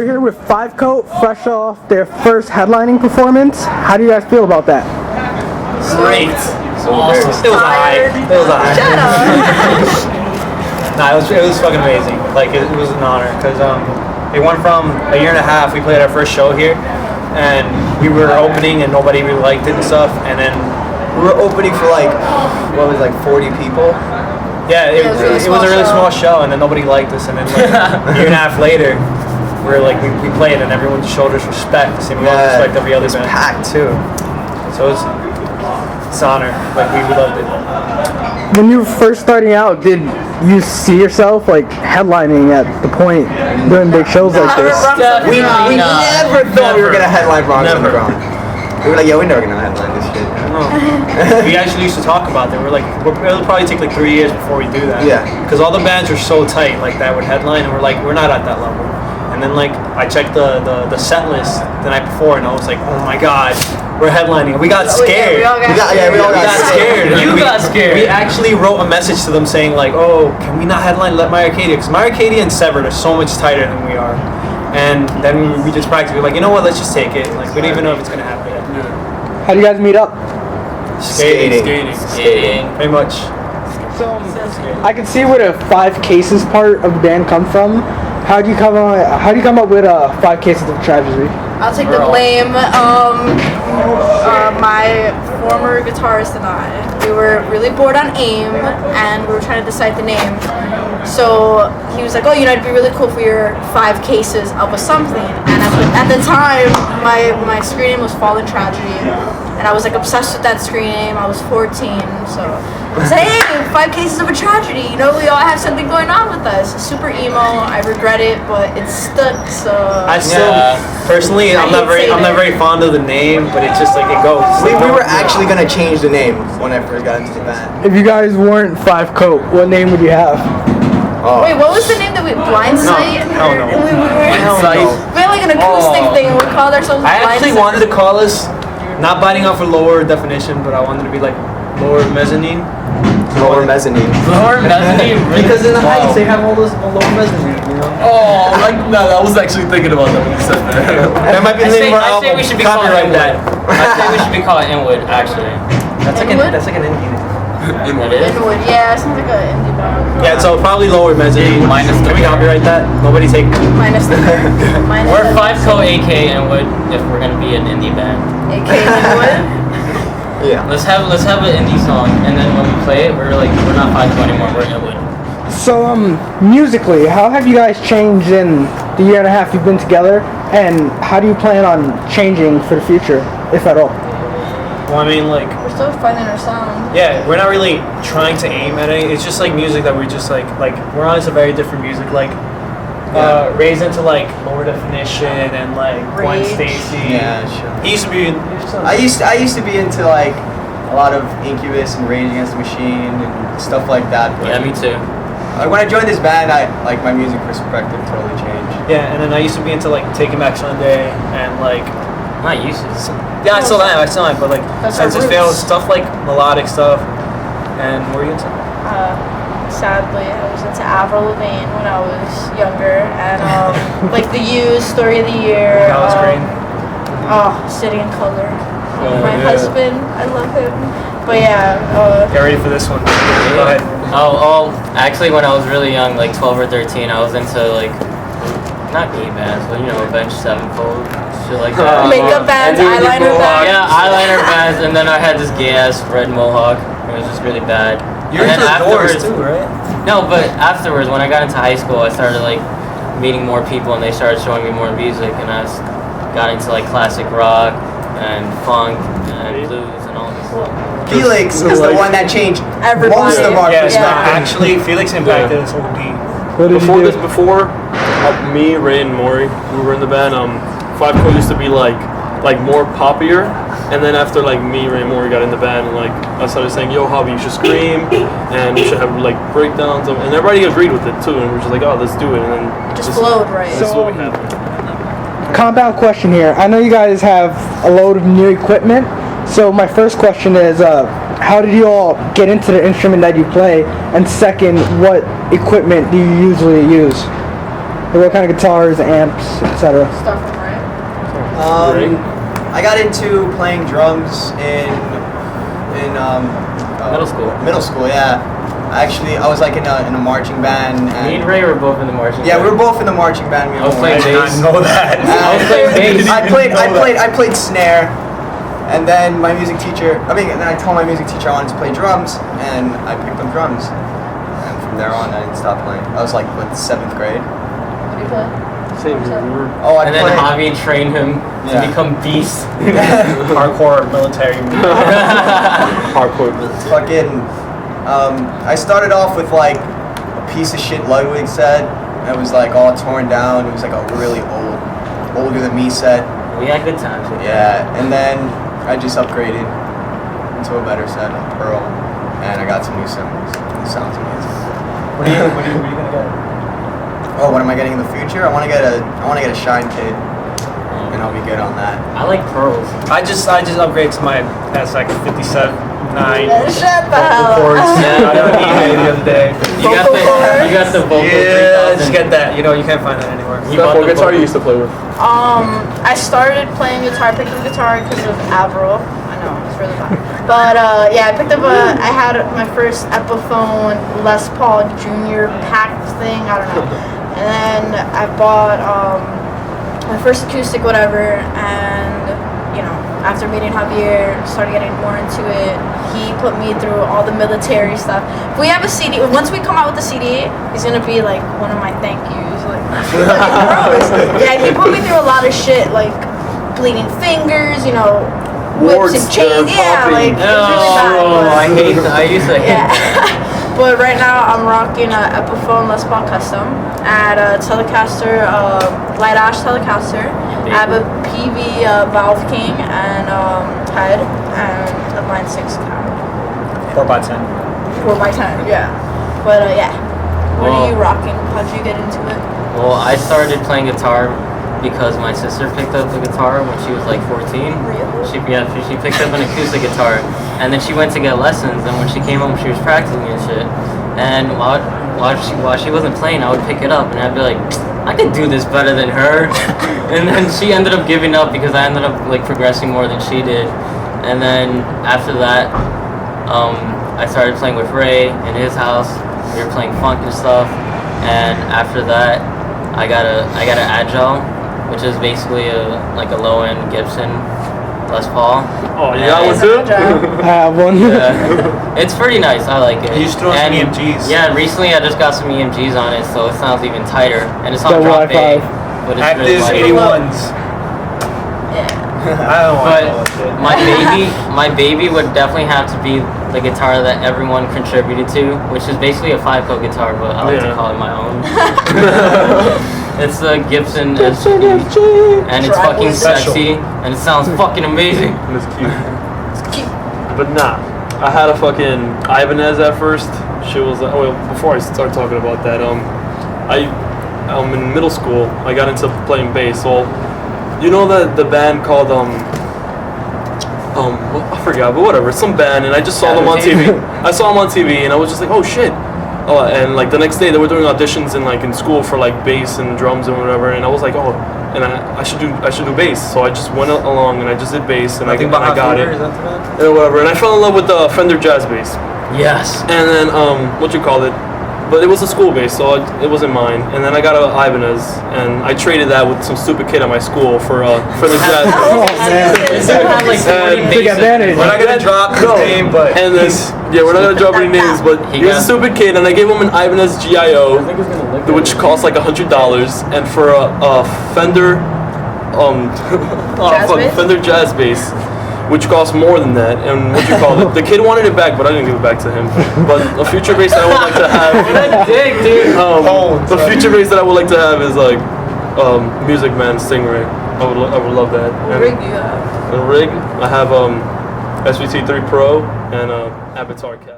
here with Five Coat, fresh off their first headlining performance. How do you guys feel about that? Great. Awesome. It was alright. Shut up. Nah, it was fucking amazing. Like it was an honor because it went from a year and a half. We played our first show here, and we were opening, and nobody really liked it and stuff. And then we were opening for like 40 people. Yeah, it was a really small show, and then nobody liked us. And then like, a year and a half later, we played, and everyone showed us respect, the same amount of respect every other band. It was packed too. So it's an honor. Like we loved it. When you were first starting out, did you see yourself like headlining at the point doing big shows like this? We never thought we were gonna headline Bronx Underground. We were like, yeah, we're never gonna headline this shit. We actually used to talk about that. It'll probably take like 3 years before we do that. Yeah. Because all the bands are so tight like that would headline, and we're not at that level. And then like I checked the set list the night before, and I was like, oh my god, we're headlining. We got scared. We all got scared. You got scared. We actually wrote a message to them saying like, oh, can we not headline Let My Arcadia? Because My Arcadia and Severed are so much tighter than we are. And then we just practiced. We were like, you know what? Let's just take it. Like we don't even know if it's gonna happen yet. How do you guys meet up? Skating. Pretty much. So I can see where the 5 Cases part of the band come from. How do you come up with 5 Cases of Tragedy? I'll take the blame. My former guitarist and I, we were really bored on AIM, and we were trying to decide the name. So he was like, oh, it'd be really cool for your 5 Cases of a something. And at the time, my screen name was Fallen Tragedy, and I was like obsessed with that screen name. I was 14, so I said, hey, 5 Cases of a Tragedy. We all have something going on with us. Super emo. I regret it, but it's stuck. So I still, personally, I'm not very fond of the name, but it's just like it goes. We were actually gonna change the name when I first got into the band. If you guys weren't Five Coat, what name would you have? Oh. wait, what was the name that we Blind Sight? Hell no. We had like an acoustic thing, and we called ourselves I Blind actually Sight. wanted to call us, not biting off a lower definition, but I wanted to be like lower mezzanine. Lower mezzanine. Lower mezzanine, really? Because in the heights they have all this lower mezzanine, Oh, no, I was actually thinking about that when you said that. That might be the name of our I album. think we should be called Copyright Inwood. that. I think we should be called Inwood, actually. That's like Inwood? an indie name. Inwood is? Inwood, yeah, sounds like an indie band. Yeah, so probably lower mezzanine. Minus the- Can we copyright that? Nobody take. Minus the minus We're the 5 Co AK Inwood if we're gonna be an indie band. AK Inwood. Yeah. Let's have an indie song, and then when we play it, we're not 5 Co anymore. We're Inwood. So musically, how have you guys changed in the year and a half you've been together, and how do you plan on changing for the future, if at all? Well, I mean, like, We're still finding our sound. yeah, we're not really trying to aim at it. It's just like music that we just like we're on some very different music. Like, Ray's into like lower definition and like Gwen Rage. Stacy. Yeah, sure. He used to be. I used to be into like a lot of Incubus and Rage Against the Machine and stuff like that. But Yeah, me too. like when I joined this band, my music perspective totally changed. Yeah, and then I used to be into like Taking Back Sunday and like. Not used to. Yeah, I still am, but like That's our Census Fail, roots. stuff like melodic stuff. And what were you into? Sadly, I was into Avril Lavigne when I was younger, and like The Used, Story of the Year. Alice Green. City in Color. Oh, My yeah. husband, I love him. But yeah, Get ready for this one. Go ahead. Actually, when I was really young, like 12 or 13, I was into like, not gay bands, but Avenged Sevenfold, shit like that. makeup bands, eyeliner bands. Yeah, eyeliner bands, and then I had this gay ass red mohawk. It was just really bad. You're and into then the Doors afterwards, too, right? no, but afterwards, when I got into high school, I started like meeting more people, and they started showing me more music, and I got into like classic rock and funk and blues and all this stuff. Felix is the one that changed Everybody. most of our Yes, perspective. actually, Felix impacted us OD. What did you do? Before me, Ray, and Maury, we were in the band. Five Co used to be like more poppier, and then after like me, Ray, and Maury got in the band, and like I started saying, "Yo, Javi, you should scream, and we should have like breakdowns," and everybody agreed with it too, and we were just like, "Oh, let's do it," and then Just flowed, right? this is what we had. Compound question here. I know you guys have a load of new equipment, so my first question is, how did you all get into the instrument that you play? And second, what equipment do you usually use? Like what kind of guitars, amps, etc.? Stuff from right. I got into playing drums in Middle school. Middle school, yeah. Actually, I was like in a marching band. Me and Ray were both in the marching Yeah, band. we were both in the marching band. We I was were playing marching. bass. know that. I was playing bass. I played snare, and then my music teacher. And then I told my music teacher I wanted to play drums, and I picked up drums. And from there on, I didn't stop playing. I was like, what, 7th grade? What do you play? Same here. We were Oh, I And then played. Javi trained him to Yeah. become beast. Hardcore military. hardcore. Fucking. I started off with like a piece of shit Ludwig set. It was like all torn down. It was like a really older than me set. We had good times. with that. Yeah, and then I just upgraded into a better set on Pearl, and I got some new cymbals. It sounds amazing. What are you gonna get? Oh, what am I getting in the future? I want to get a Shine Kit, and I'll be good on that. I like pearls. I just upgraded to my SX 57 9 Shut the hell chords. up. I got on eBay the other day. You got the vocal Yeah, 3000. just get that. You know, you can't find that anywhere. You Steph, bought what the guitar vocal. you used to play with? I started playing guitar, picked up guitar because of Avril. I know, it's really bad. But yeah, I picked up I had my first Epiphone Les Paul Junior packed thing, I don't know. And then I bought my first acoustic whatever, and you know, after meeting Javier, started getting more into it. He put me through all the military stuff. If we have a CD, once we come out with the CD, he's gonna be like one of my thank yous. Like, gross. Yeah, he put me through a lot of shit, like bleeding fingers, you know, whips and Warts, chains. they're Yeah, like popping. it was really bad. Oh, but- I hate that. I used to hate yeah. But right now I'm rocking a Epiphone Les Paul Custom. I had a Telecaster, Light Ash Telecaster. I have a PV Valve King and head and a Line 6 cab. 4x10. 4x10, yeah. But yeah. What Well- are you rocking? How'd you get into it? Well, I started playing guitar because my sister picked up a guitar when she was like 14. Really? She picked up an acoustic guitar, and then she went to get lessons. And when she came home, she was practicing and shit. And while she wasn't playing, I would pick it up, and I'd be like, I could do this better than her. And then she ended up giving up because I ended up like progressing more than she did. And then after that, I started playing with Ray in his house. We were playing funk and stuff. And after that, I got an Agile, which is basically like a low end Gibson Les Paul. Oh, you And- got one too? I have one. Yeah. It's pretty nice. I like it. You just throw some And, EMGs. Yeah, recently I just got some EMGs on it, so it sounds even tighter. And it's on Got drop Wi-Fi. A, but it's really Active light. 81s. Yeah. I don't want But to know that shit. my baby would definitely have to be the guitar that everyone contributed to, which is basically a 5-coat guitar, but I like to Yeah. call it my own. It's the Gibson SG, and it's Driveway fucking special. sexy, and it sounds fucking amazing. It's cute. Cute. But nah, I had a fucking Ibanez at first. She was well, before I start talking about that, in middle school I got into playing bass. Well, you know that the band called I forgot, but whatever, some band, and I just saw them on TV. I saw them on TV, and I was just like, oh shit. And like the next day they were doing auditions in school for like bass and drums and whatever, and I was like, oh, and I should do bass. So I just went along and I just did bass, and Nothing I but got it. Is that the band? And whatever, and I fell in love with the Fender Jazz bass. Yes. And then but it was a school bass, so it wasn't mine. And then I got an Ibanez, and I traded that with some stupid kid at my school for the Jazz bass. Oh man. It had like 40 And- Took bases. advantage. We're not gonna drop his name, but And then we're not gonna drop any names, but He he was a got- stupid kid, and I gave him an Ibanez GIO, which cost like $100, and for a Fender Jazz bass? Fender Jazz bass, which cost more than that. And the kid wanted it back, but I didn't give it back to him. But a future bass that I would like to have, Dick, dude. Tones, the right? future bass that I would like to have is like Music Man Stingray. I would love that. What And rig do you have? a rig, I have SVT3 Pro and Avatar Cap.